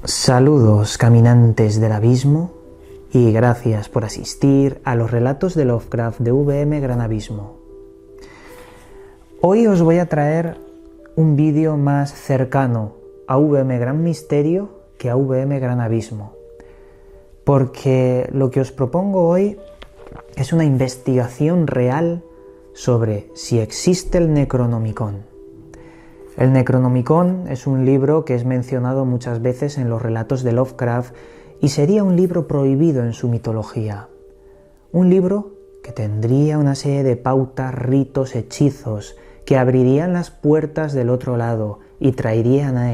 Saludos, caminantes del abismo, y gracias por asistir a los relatos de Lovecraft de VM Gran Abismo. Hoy os voy a traer un vídeo más cercano a VM Gran Misterio que a VM Gran Abismo, porque lo que os propongo hoy es una investigación real sobre si existe el Necronomicon. El Necronomicon es un libro que es mencionado muchas veces en los relatos de Lovecraft y sería un libro prohibido en su mitología. Un libro que tendría una serie de pautas, ritos, hechizos que abrirían las puertas del otro lado y traerían a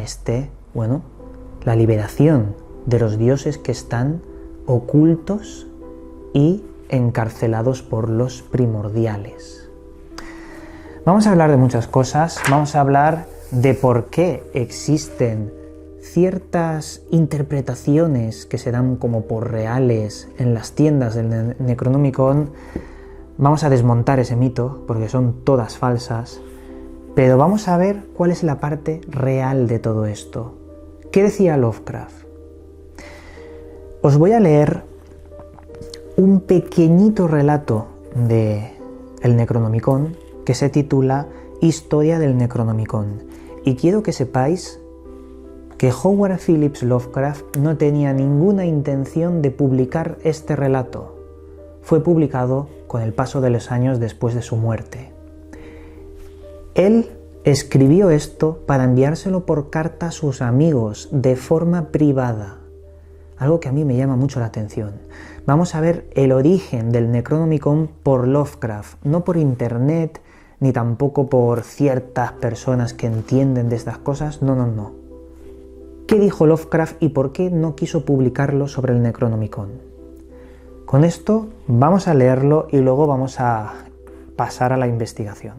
la liberación de los dioses que están ocultos y encarcelados por los primordiales. Vamos a hablar de muchas cosas, vamos a hablar de por qué existen ciertas interpretaciones que se dan como por reales en las tiendas del Necronomicon. Vamos a desmontar ese mito porque son todas falsas, pero vamos a ver cuál es la parte real de todo esto. ¿Qué decía Lovecraft? Os voy a leer un pequeñito relato de el Necronomicon que se titula Historia del Necronomicon, y quiero que sepáis que Howard Phillips Lovecraft no tenía ninguna intención de publicar este relato. Fue publicado con el paso de los años después de su muerte. Él escribió esto para enviárselo por carta a sus amigos de forma privada, algo que a mí me llama mucho la atención. Vamos a ver el origen del Necronomicon por Lovecraft, no por internet, ni tampoco por ciertas personas que entienden de estas cosas, no. ¿Qué dijo Lovecraft y por qué no quiso publicarlo sobre el Necronomicon? Con esto vamos a leerlo y luego vamos a pasar a la investigación.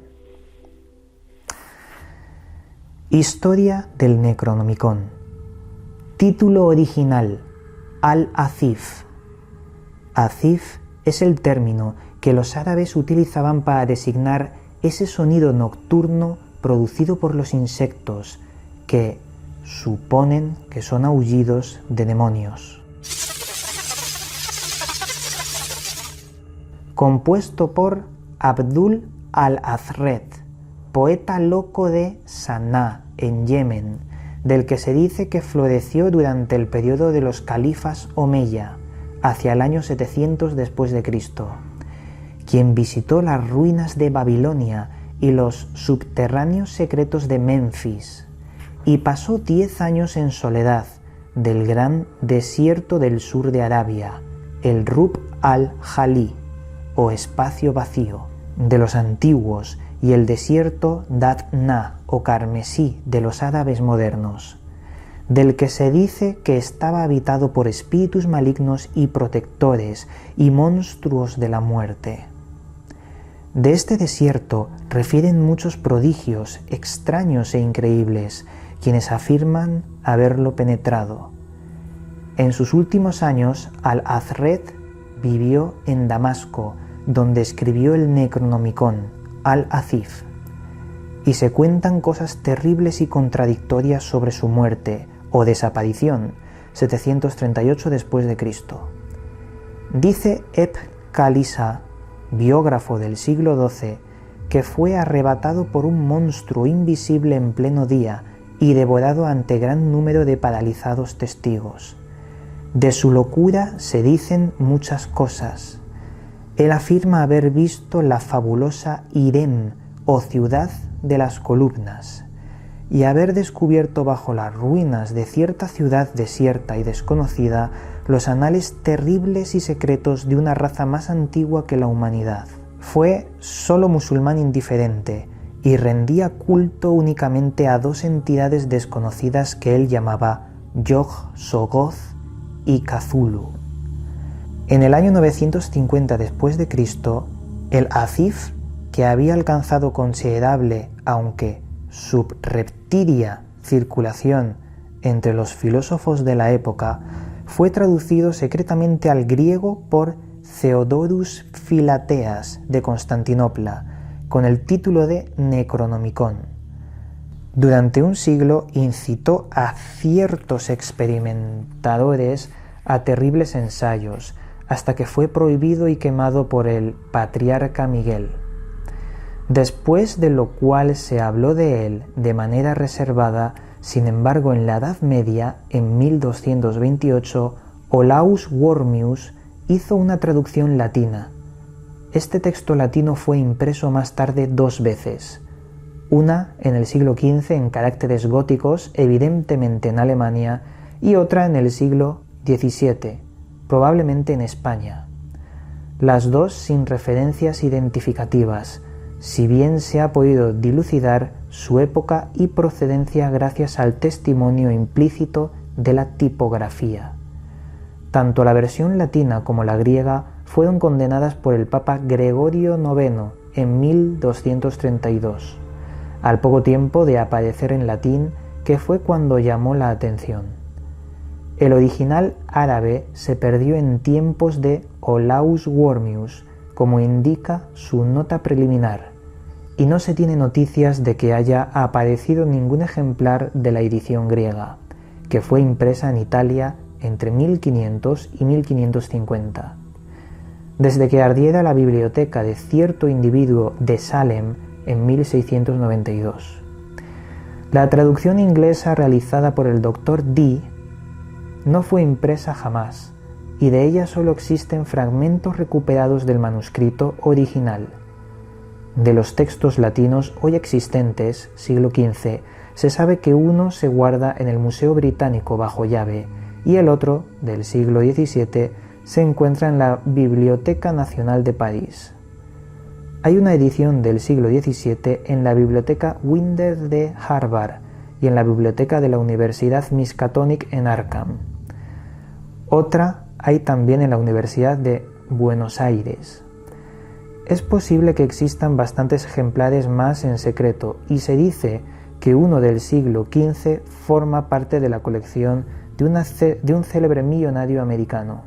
Historia del Necronomicon. Título original: Al-Azif. Azif es el término que los árabes utilizaban para designar ese sonido nocturno producido por los insectos que suponen que son aullidos de demonios. Compuesto por Abdul al-Azred, poeta loco de Saná, en Yemen, del que se dice que floreció durante el periodo de los califas Omeya, hacia el año 700 después de Cristo, quien visitó las ruinas de Babilonia y los subterráneos secretos de Memphis, y pasó 10 años en soledad del gran desierto del sur de Arabia, el Rub al-Jalí, o espacio vacío, de los antiguos, y el desierto Datna, o carmesí, de los árabes modernos, del que se dice que estaba habitado por espíritus malignos y protectores y monstruos de la muerte. De este desierto refieren muchos prodigios extraños e increíbles, quienes afirman haberlo penetrado. En sus últimos años, Al-Azred vivió en Damasco, donde escribió el Necronomicon, Al-Azif, y se cuentan cosas terribles y contradictorias sobre su muerte o desaparición, 738 después de Cristo. Dice Ibn Khalisa, biógrafo del siglo XII, que fue arrebatado por un monstruo invisible en pleno día y devorado ante gran número de paralizados testigos. De su locura se dicen muchas cosas. Él afirma haber visto la fabulosa Irem, o ciudad de las columnas, y haber descubierto bajo las ruinas de cierta ciudad desierta y desconocida los anales terribles y secretos de una raza más antigua que la humanidad. Fue solo musulmán indiferente y rendía culto únicamente a dos entidades desconocidas que él llamaba Yog-Sothoth y Cthulhu. En el año 950 después de Cristo, el Azif, que había alcanzado considerable, aunque subreptilia, circulación entre los filósofos de la época, fue traducido secretamente al griego por Theodorus Philateas de Constantinopla, con el título de Necronomicon. Durante un siglo incitó a ciertos experimentadores a terribles ensayos, hasta que fue prohibido y quemado por el patriarca Miguel. Después de lo cual se habló de él de manera reservada. Sin embargo, en la Edad Media, en 1228, Olaus Wormius hizo una traducción latina. Este texto latino fue impreso más tarde 2 veces, una en el siglo XV en caracteres góticos, evidentemente en Alemania, y otra en el siglo XVII, probablemente en España. Las dos sin referencias identificativas, si bien se ha podido dilucidar su época y procedencia gracias al testimonio implícito de la tipografía. Tanto la versión latina como la griega fueron condenadas por el Papa Gregorio IX en 1232, al poco tiempo de aparecer en latín, que fue cuando llamó la atención. El original árabe se perdió en tiempos de Olaus Wormius, como indica su nota preliminar, y no se tiene noticias de que haya aparecido ningún ejemplar de la edición griega, que fue impresa en Italia entre 1500 y 1550. Desde que ardiera la biblioteca de cierto individuo de Salem en 1692. La traducción inglesa realizada por el Dr. Dee no fue impresa jamás, y de ella solo existen fragmentos recuperados del manuscrito original. De los textos latinos hoy existentes, siglo XV, se sabe que uno se guarda en el Museo Británico bajo llave y el otro, del siglo XVII, se encuentra en la Biblioteca Nacional de París. Hay una edición del siglo XVII en la Biblioteca Winder de Harvard y en la Biblioteca de la Universidad Miskatonic en Arkham. Otra hay también en la Universidad de Buenos Aires. Es posible que existan bastantes ejemplares más en secreto y se dice que uno del siglo XV forma parte de la colección de un célebre millonario americano.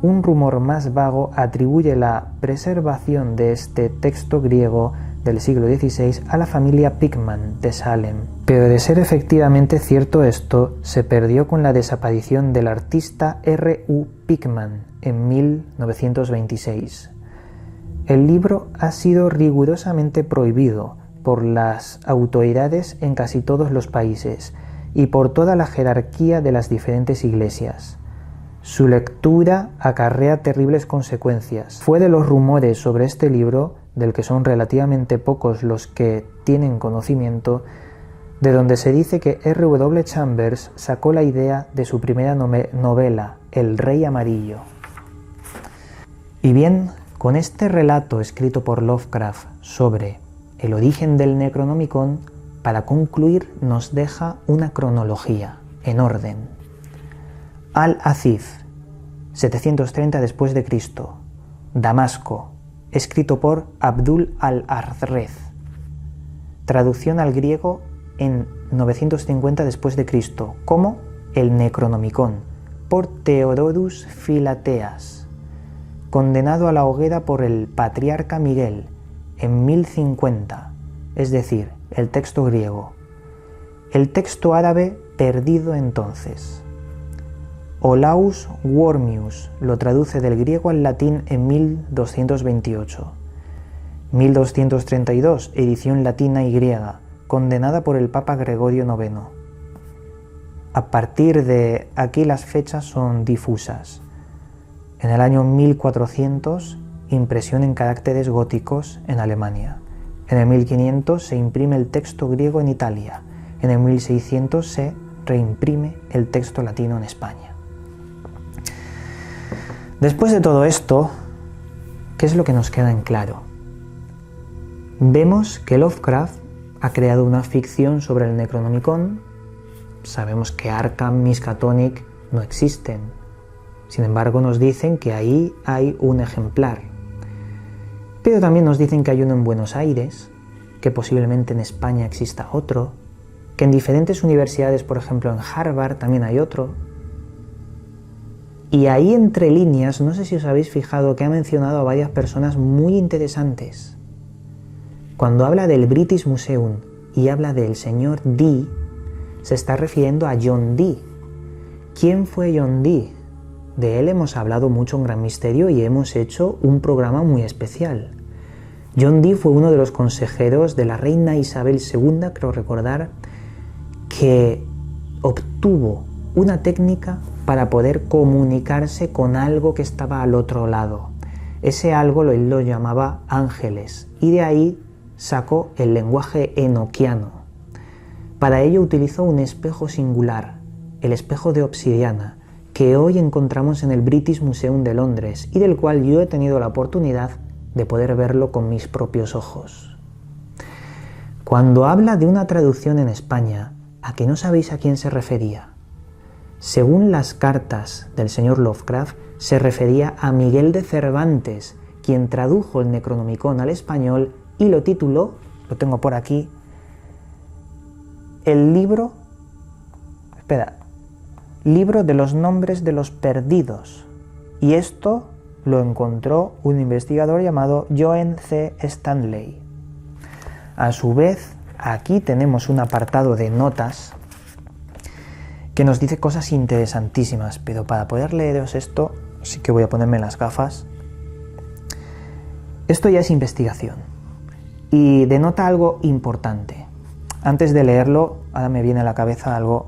Un rumor más vago atribuye la preservación de este texto griego del siglo XVI a la familia Pickman de Salem. Pero de ser efectivamente cierto esto, se perdió con la desaparición del artista R. U. Pickman en 1926. El libro ha sido rigurosamente prohibido por las autoridades en casi todos los países y por toda la jerarquía de las diferentes iglesias. Su lectura acarrea terribles consecuencias. Fue de los rumores sobre este libro, del que son relativamente pocos los que tienen conocimiento, de donde se dice que R. W. Chambers sacó la idea de su primera novela, El Rey Amarillo. Y bien, con este relato escrito por Lovecraft sobre el origen del Necronomicon, para concluir nos deja una cronología en orden. Al-Aziz, 730 después de Cristo, Damasco, escrito por Abdul al-Azrez. Traducción al griego en 950 después de Cristo, como el Necronomicon, por Theodorus Philateas. Condenado a la hoguera por el patriarca Miguel en 1050, es decir, el texto griego. El texto árabe perdido entonces. Olaus Wormius lo traduce del griego al latín en 1228. 1232, edición latina y griega, condenada por el Papa Gregorio IX. A partir de aquí las fechas son difusas. En el año 1400, impresión en caracteres góticos en Alemania. En el 1500 se imprime el texto griego en Italia. En el 1600 se reimprime el texto latino en España. Después de todo esto, ¿qué es lo que nos queda en claro? Vemos que Lovecraft ha creado una ficción sobre el Necronomicon. Sabemos que Arkham, Miskatonic no existen. Sin embargo, nos dicen que ahí hay un ejemplar. Pero también nos dicen que hay uno en Buenos Aires, que posiblemente en España exista otro, que en diferentes universidades, por ejemplo en Harvard, también hay otro. Y ahí entre líneas, no sé si os habéis fijado que ha mencionado a varias personas muy interesantes. Cuando habla del British Museum, y habla del señor Dee, se está refiriendo a John Dee. ¿Quién fue John Dee? De él hemos hablado mucho en Gran Misterio y hemos hecho un programa muy especial. John Dee fue uno de los consejeros de la reina Isabel II, creo recordar, que obtuvo una técnica para poder comunicarse con algo que estaba al otro lado. Ese algo él lo llamaba ángeles, y de ahí sacó el lenguaje enoquiano. Para ello utilizó un espejo singular, el espejo de obsidiana, que hoy encontramos en el British Museum de Londres y del cual yo he tenido la oportunidad de poder verlo con mis propios ojos. Cuando habla de una traducción en España, ¿a que no sabéis a quién se refería? Según las cartas del señor Lovecraft, se refería a Miguel de Cervantes, quien tradujo el Necronomicon al español y lo tituló, lo tengo por aquí, el libro de los nombres de los perdidos. Y esto lo encontró un investigador llamado John C. Stanley. A su vez, aquí tenemos un apartado de notas que nos dice cosas interesantísimas, pero para poder leeros esto, sí que voy a ponerme las gafas. Esto ya es investigación y denota algo importante. Antes de leerlo, ahora me viene a la cabeza algo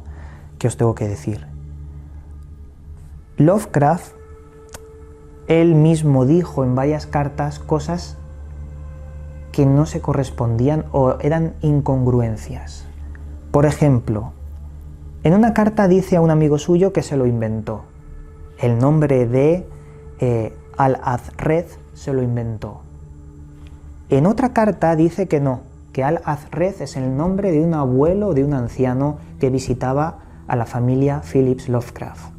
que os tengo que decir. Lovecraft, él mismo dijo en varias cartas cosas que no se correspondían o eran incongruencias. Por ejemplo, en una carta dice a un amigo suyo que se lo inventó. El nombre de Al-Azred se lo inventó. En otra carta dice que no, que Al-Azred es el nombre de un abuelo o de un anciano que visitaba a la familia Phillips Lovecraft,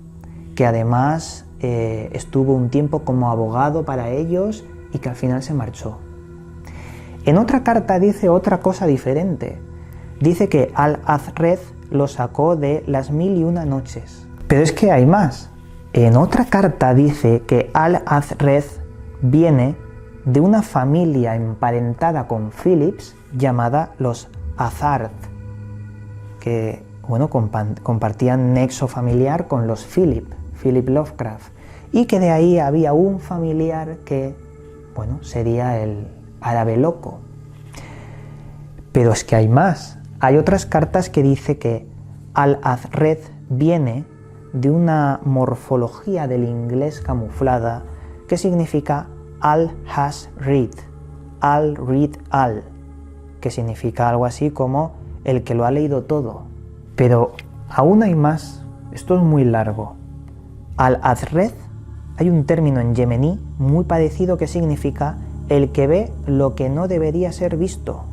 que además estuvo un tiempo como abogado para ellos y que al final se marchó. En otra carta dice otra cosa diferente. Dice que Al-Azred lo sacó de Las Mil y Una Noches. Pero es que hay más. En otra carta dice que Al-Azred viene de una familia emparentada con Phillips llamada los Azard, que bueno, compartían nexo familiar con los Philip Lovecraft, y que de ahí había un familiar que, bueno, sería el árabe loco. Pero es que hay más. Hay otras cartas que dice que Al-Azred viene de una morfología del inglés camuflada que significa Al-has-read, Al-read al, que significa algo así como el que lo ha leído todo. Pero aún hay más, esto es muy largo. Al-Azred, hay un término en yemení muy parecido que significa el que ve lo que no debería ser visto.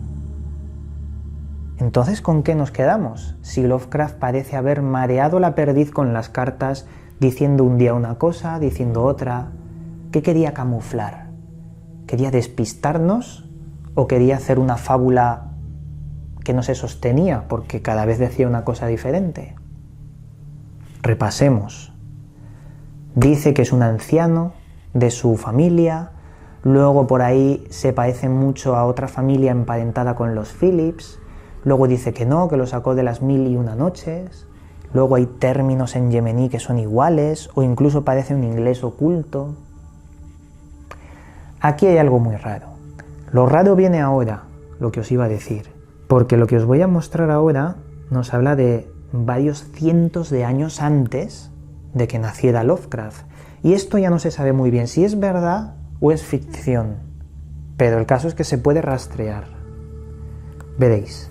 Entonces, ¿con qué nos quedamos? Si Lovecraft parece haber mareado la perdiz con las cartas, diciendo un día una cosa, diciendo otra, ¿qué quería camuflar? ¿Quería despistarnos o quería hacer una fábula que no se sostenía porque cada vez decía una cosa diferente? Repasemos. Dice que es un anciano de su familia, luego por ahí se parece mucho a otra familia emparentada con los Phillips, luego dice que no, que lo sacó de Las Mil y Una Noches, luego hay términos en yemení que son iguales o incluso parece un inglés oculto. Aquí hay algo muy raro. Lo raro viene ahora, lo que os iba a decir, porque lo que os voy a mostrar ahora nos habla de varios cientos de años antes de que naciera Lovecraft. Y esto ya no se sabe muy bien si es verdad o es ficción, pero el caso es que se puede rastrear. Veréis,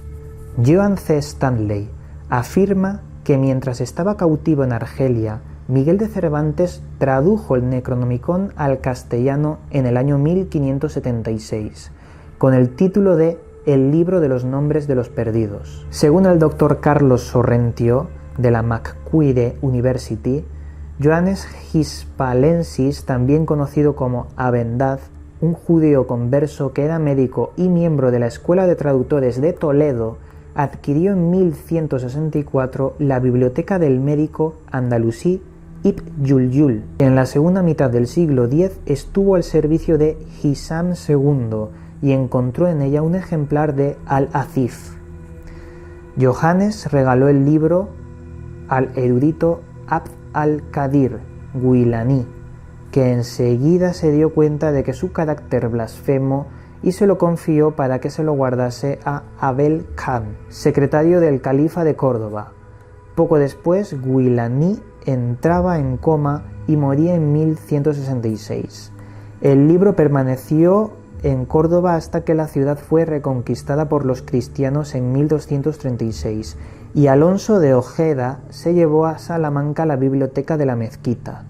John C. Stanley afirma que mientras estaba cautivo en Argelia, Miguel de Cervantes tradujo el Necronomicon al castellano en el año 1576, con el título de El libro de los nombres de los perdidos. Según el doctor Carlos Sorrentio, de la Macquarie University, Johannes Hispalensis, también conocido como Abendaz, un judío converso que era médico y miembro de la Escuela de Traductores de Toledo, adquirió en 1164 la Biblioteca del médico andalusí Ibn Juljul. En la segunda mitad del siglo X estuvo al servicio de Hisam II y encontró en ella un ejemplar de Al-Azif. Johannes regaló el libro al erudito Abd al-Qadir Guilani, que enseguida se dio cuenta de que su carácter blasfemo y se lo confió para que se lo guardase a Abel Khan, secretario del califa de Córdoba. Poco después, Guilani entraba en coma y moría en 1166. El libro permaneció en Córdoba hasta que la ciudad fue reconquistada por los cristianos en 1236 y Alonso de Ojeda se llevó a Salamanca la biblioteca de la mezquita.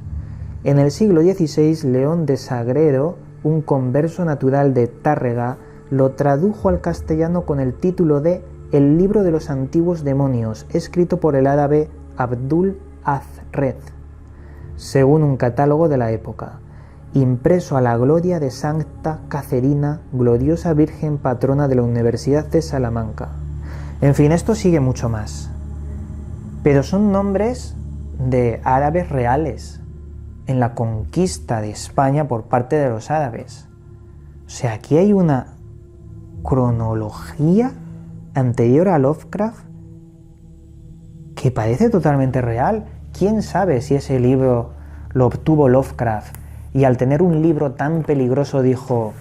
En el siglo XVI, León de Sagredo, un converso natural de Tárrega, lo tradujo al castellano con el título de El libro de los antiguos demonios, escrito por el árabe Abdul Azred, según un catálogo de la época, impreso a la gloria de Santa Cacerina, gloriosa Virgen patrona de la Universidad de Salamanca. En fin, esto sigue mucho más. Pero son nombres de árabes reales, en la conquista de España por parte de los árabes. O sea, aquí hay una cronología anterior a Lovecraft que parece totalmente real. ¿Quién sabe si ese libro lo obtuvo Lovecraft y al tener un libro tan peligroso dijo: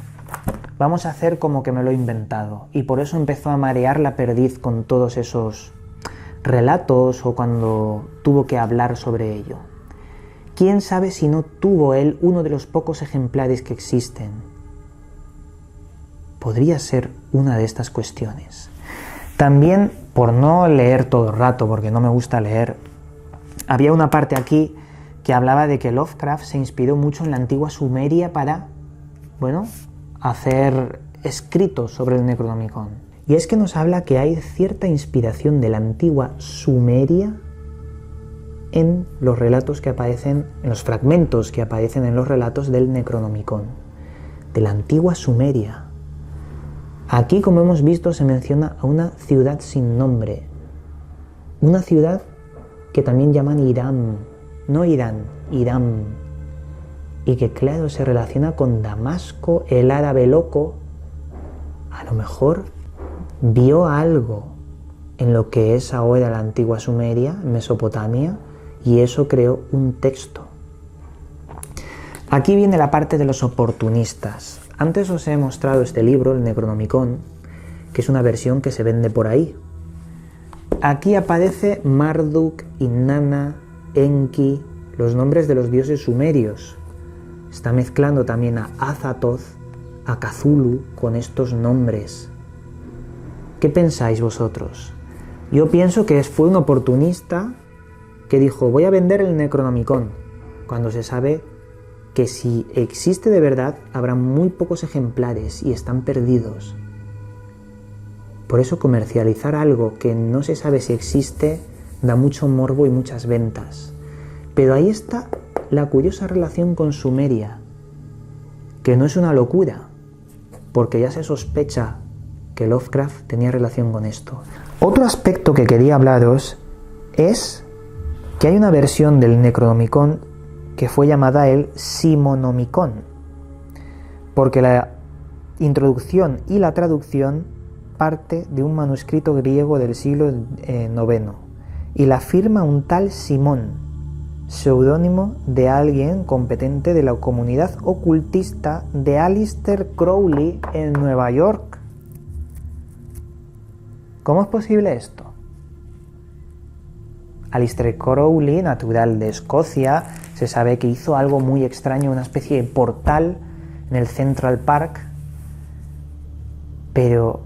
vamos a hacer como que me lo he inventado, y por eso empezó a marear la perdiz con todos esos relatos o cuando tuvo que hablar sobre ello? ¿Quién sabe si no tuvo él uno de los pocos ejemplares que existen? Podría ser una de estas cuestiones. También, por no leer todo el rato, porque no me gusta leer, había una parte aquí que hablaba de que Lovecraft se inspiró mucho en la antigua Sumeria para, hacer escritos sobre el Necronomicon. Y es que nos habla que hay cierta inspiración de la antigua Sumeria en los relatos que aparecen, en los fragmentos que aparecen en los relatos del Necronomicon, de la antigua Sumeria. Aquí, como hemos visto, se menciona a una ciudad sin nombre, una ciudad que también llaman Irán, no Irán, Irán, y que claro se relaciona con Damasco. El árabe loco a lo mejor vio algo en lo que es ahora la antigua Sumeria, Mesopotamia, y eso creó un texto. Aquí viene la parte de los oportunistas. Antes os he mostrado este libro, el Necronomicon, que es una versión que se vende por ahí. Aquí aparece Marduk, Inanna, Enki, los nombres de los dioses sumerios. Está mezclando también a Azathoth, a Cthulhu con estos nombres. ¿Qué pensáis vosotros? Yo pienso que fue un oportunista que dijo: voy a vender el Necronomicon, cuando se sabe que si existe de verdad habrá muy pocos ejemplares y están perdidos. Por eso comercializar algo que no se sabe si existe da mucho morbo y muchas ventas. Pero ahí está la curiosa relación con Sumeria, que no es una locura, porque ya se sospecha que Lovecraft tenía relación con esto. Otro aspecto que quería hablaros es que hay una versión del Necronomicon que fue llamada el Simonomicon, porque la introducción y la traducción parte de un manuscrito griego del siglo IX y la firma un tal Simón, seudónimo de alguien competente de la comunidad ocultista de Aleister Crowley en Nueva York. ¿Cómo es posible esto? Aleister Crowley, natural de Escocia, se sabe que hizo algo muy extraño, una especie de portal en el Central Park, pero,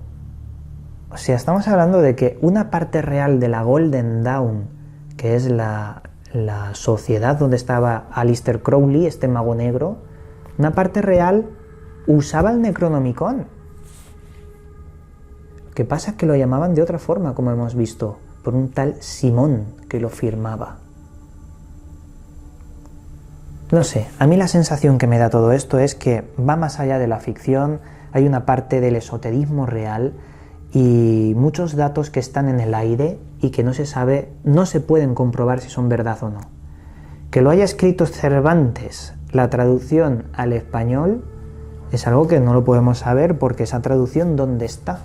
o sea, estamos hablando de que una parte real de la Golden Dawn, que es la sociedad donde estaba Aleister Crowley, este mago negro, una parte real usaba el Necronomicon. Lo que pasa es que lo llamaban de otra forma, como hemos visto, por un tal Simón que lo firmaba. No sé, a mí la sensación que me da todo esto es que va más allá de la ficción, hay una parte del esoterismo real y muchos datos que están en el aire y que no se sabe, no se pueden comprobar si son verdad o no. Que lo haya escrito Cervantes, la traducción al español, es algo que no lo podemos saber porque esa traducción, ¿dónde está?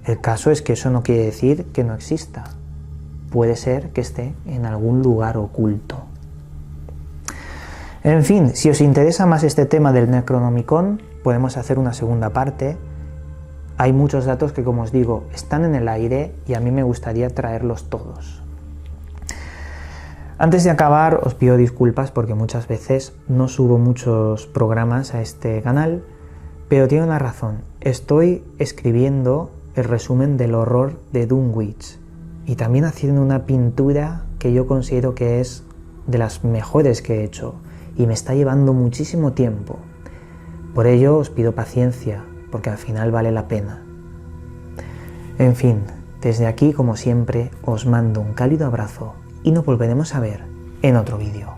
El caso es que eso no quiere decir que no exista. Puede ser que esté en algún lugar oculto. En fin, si os interesa más este tema del Necronomicon, podemos hacer una segunda parte. Hay muchos datos que, como os digo, están en el aire y a mí me gustaría traerlos todos. Antes de acabar, os pido disculpas porque muchas veces no subo muchos programas a este canal, pero tiene una razón. Estoy escribiendo el resumen del horror de Dunwich y también haciendo una pintura que yo considero que es de las mejores que he hecho y me está llevando muchísimo tiempo. Por ello os pido paciencia, porque al final vale la pena. En fin, desde aquí, como siempre, os mando un cálido abrazo y nos volveremos a ver en otro vídeo.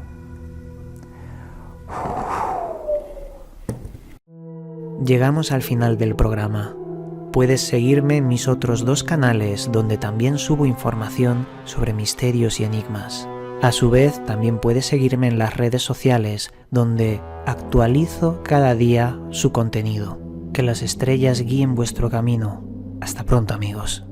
Llegamos al final del programa. Puedes seguirme en mis otros 2 canales donde también subo información sobre misterios y enigmas. A su vez, también puedes seguirme en las redes sociales donde actualizo cada día su contenido. Que las estrellas guíen vuestro camino. Hasta pronto, amigos.